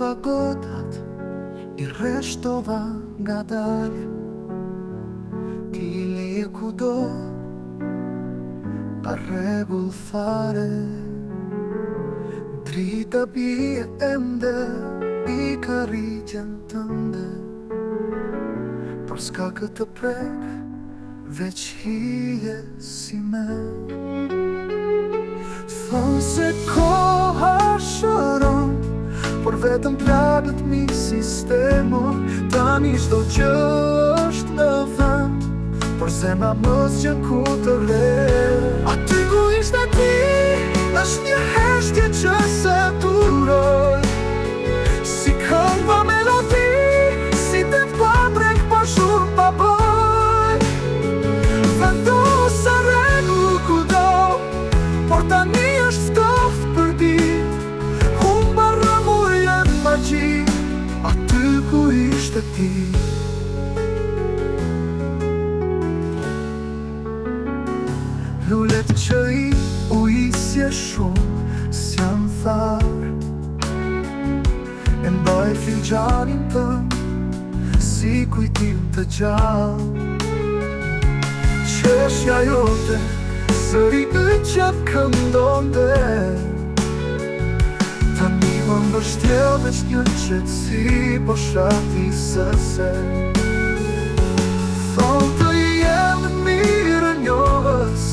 Shkova gotat, I rreshtova nga dalë. Ti li kudo, pa rregull fare. Drita bie ende, I karritjen tënde. Por s'ka këtë prek, veç hije si me. Thonë se koha shëron, por vetëm plagët mi sistemon. Tani çdo gjë është në vend, por zemra mos që ku të re. Aty ku ishte ti, është një heshtje që se duroj. Si këngë melodi, si të paprek pa shumë pa bëj. Vendosa rregull kudo, por tani është ftoft për dit. Humba rëmujën magji, aty ku ishte ti. Lullet që u isje shumë, s'janë tharë. E mbaj filxhanin tëm, si kujtim të gjallë. Qeshja jote, sëri qep këndonde. Tani më mbështjell veç një qetësi, po shati sëse. Thonë të jemë mirë njohës,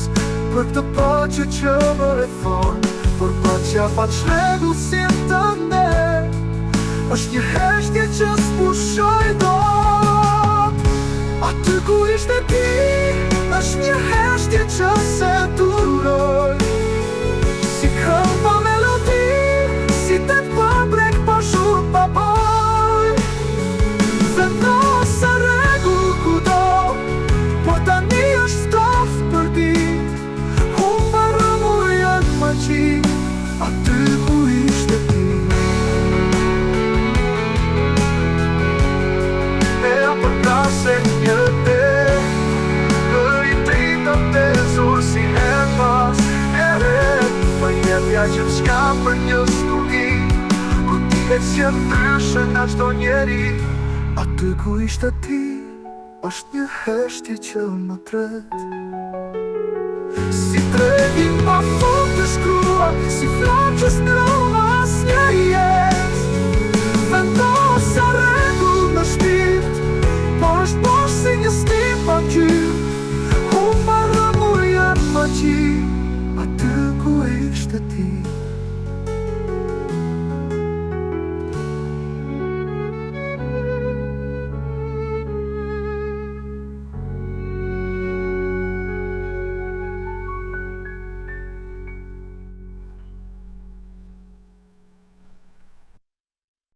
për këtë pache që më refon. Por pacha pa çrregull si të ne, është një heshtje që s'pushoj dot. Aty ku ishte ti, është një heshtje që se duroj. Si këngë pa melodi, si të paprek pa shumë pa bëj. Vendosa rregull kudo, por tani është ftoft për dit. Humba rëmujën magji, aty ku ishte ti. E apërkase një te, i drita të zur si her pas here. Për jetja që t'shka për një studi, ku ti e që ndryshë nga çdo njeri. Aty ku ishte ti, është një heshtje që më tret. Si tregi pa fund të shkrua, si flaqës në roma as një